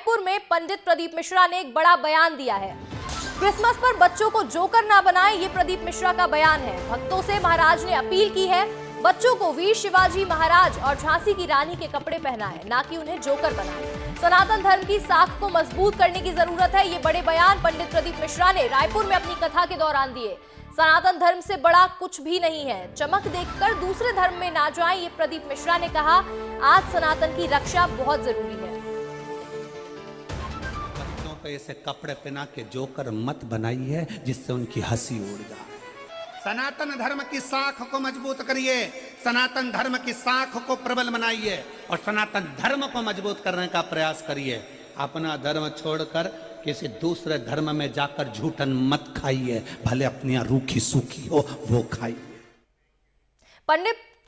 रायपुर में पंडित प्रदीप मिश्रा ने एक बड़ा बयान दिया है। क्रिसमस पर बच्चों को जोकर ना बनाएं, ये प्रदीप मिश्रा का बयान है। भक्तों से महाराज ने अपील की है, बच्चों को वीर शिवाजी महाराज और झांसी की रानी के कपड़े पहनाएं, ना कि उन्हें जोकर बनाएं। सनातन धर्म की साख को मजबूत करने की जरूरत है। ये बड़े बयान पंडित प्रदीप मिश्रा ने रायपुर में अपनी कथा के दौरान दिए। सनातन धर्म से बड़ा कुछ भी नहीं है, चमक देखकर दूसरे धर्म में ना जाएं, ये प्रदीप मिश्रा ने कहा। आज सनातन की रक्षा बहुत जरूरी है। बच्चों को ऐसे कपड़े पहना के जोकर मत बनाइए जिससे उनकी हंसी उड़ जाए। सनातन धर्म की साख को मजबूत करिए, सनातन धर्म की साख को प्रबल बनाइए और सनातन धर्म को मजबूत करने का प्रयास करिए। अपना धर्म छोड़कर किसी दूसरे धर्म में जाकर झूठन मत खाइए, भले अपनी रूखी सूखी हो वो खाइए।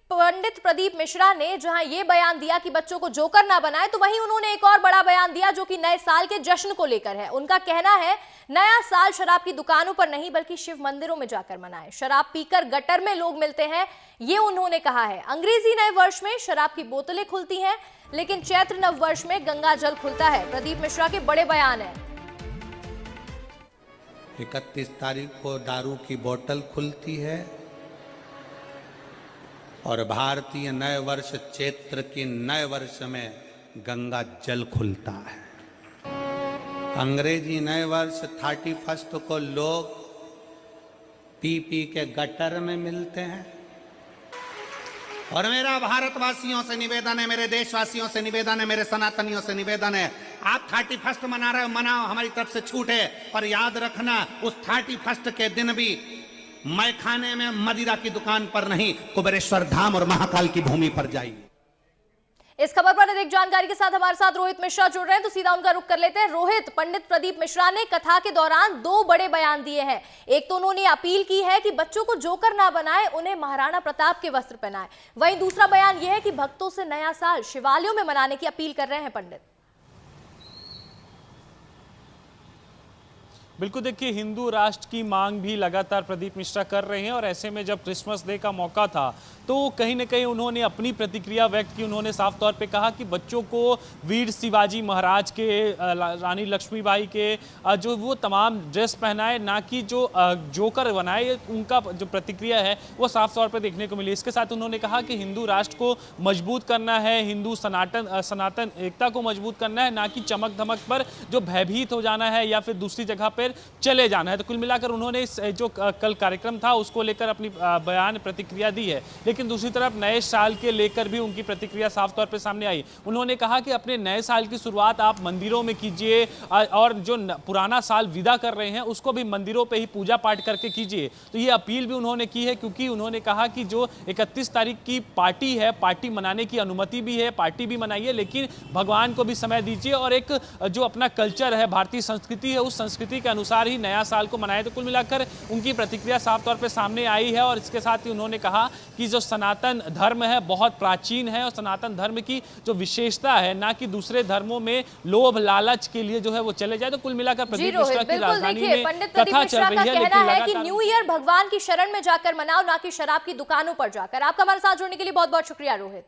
पंडित प्रदीप मिश्रा ने जहां ये बयान दिया कि बच्चों को जोकर ना बनाए, तो वहीं उन्होंने एक और बड़ा बयान दिया जो कि नए साल के जश्न को लेकर है। उनका कहना है, नया साल शराब की दुकानों पर नहीं बल्कि शिव मंदिरों में जाकर मनाएं। शराब पीकर गटर में लोग मिलते हैं, ये उन्होंने कहा है। अंग्रेजी नए वर्ष में शराब की बोतलें खुलती हैं, लेकिन चैत्र नव वर्ष में गंगा जल खुलता है। प्रदीप मिश्रा के बड़े बयान है। 31 तारीख को दारू की बोतल खुलती है और भारतीय नए वर्ष चैत्र की नए वर्ष में गंगा जल खुलता है। अंग्रेजी नए वर्ष 31 को लोग पी के गटर में मिलते हैं। और मेरा भारतवासियों से निवेदन है, मेरे देशवासियों से निवेदन है, मेरे सनातनियों से निवेदन है, आप 31 मना रहे हो, मनाओ, हमारी तरफ से छूट है। पर याद रखना, उस 31 के दिन भी मैं खाने में मदिरा की दुकान पर नहीं, कुबेरेश्वर धाम और महाकाल की भूमि पर जाइए। इस खबर पर अधिक जानकारी के साथ हमारे साथ रोहित मिश्रा जुड़ रहे हैं, तो सीधा उनका रुख कर लेते हैं। रोहित, पंडित प्रदीप मिश्रा ने कथा के दौरान दो बड़े बयान दिए हैं। एक तो उन्होंने अपील की है कि बच्चों को जोकर ना बनाए, उन्हें महाराणा प्रताप के वस्त्र पहनाए। वहीं दूसरा बयान यह है कि भक्तों से नया साल शिवालयों में मनाने की अपील कर रहे हैं पंडित। बिल्कुल, देखिए, हिंदू राष्ट्र की मांग भी लगातार प्रदीप मिश्रा कर रहे हैं और ऐसे में जब क्रिसमस डे का मौका था तो कहीं ना कहीं उन्होंने अपनी प्रतिक्रिया व्यक्त की। उन्होंने साफ तौर पे कहा कि बच्चों को वीर शिवाजी महाराज के, रानी लक्ष्मीबाई के जो वो तमाम ड्रेस पहनाए, ना कि जो जोकर बनाए। उनका जो प्रतिक्रिया है वो साफ तौर पे देखने को मिली। इसके साथ उन्होंने कहा कि हिंदू राष्ट्र को मजबूत करना है, हिंदू सनातन एकता को मजबूत करना है, ना कि चमक धमक पर जो भयभीत हो जाना है या फिर दूसरी जगह पर चले जाना है। तो कुल मिलाकर उन्होंने इस जो कल कार्यक्रम था उसको लेकर अपनी बयान प्रतिक्रिया दी है। लेकिन दूसरी तरफ नए साल के लेकर भी उनकी प्रतिक्रिया साफ तौर पे सामने आई। उन्होंने कहा कि अपने नए साल की शुरुआत आप मंदिरों में कीजिए और जो पुराना साल विदा कर रहे हैं उसको भी मंदिरों पे ही पूजा पाठ करके कीजिए। तो ये अपील भी उन्होंने की है, क्योंकि उन्होंने कहा कि जो 31 तारीख की पार्टी है, पार्टी मनाने की अनुमति भी है, पार्टी भी मनाइए, लेकिन भगवान को भी समय दीजिए और एक जो अपना कल्चर है, भारतीय संस्कृति है, उस संस्कृति के अनुसार ही नया साल को मनाए। तो कुल मिलाकर उनकी प्रतिक्रिया साफ तौर पे सामने आई है। और इसके साथ ही उन्होंने कहा कि जो सनातन धर्म है बहुत प्राचीन है और सनातन धर्म की जो विशेषता है, ना कि दूसरे धर्मों में लोभ लालच के लिए जो है वो चले जाए। तो कुल मिलाकर प्रदीप मिश्रा की राजधानी में कथा चल रही है, कहना है कि न्यू ईयर भगवान की शरण में जाकर मनाओ, ना कि शराब की दुकानों पर जाकर। आपका हमारे साथ जुड़ने के लिए बहुत बहुत शुक्रिया रोहित।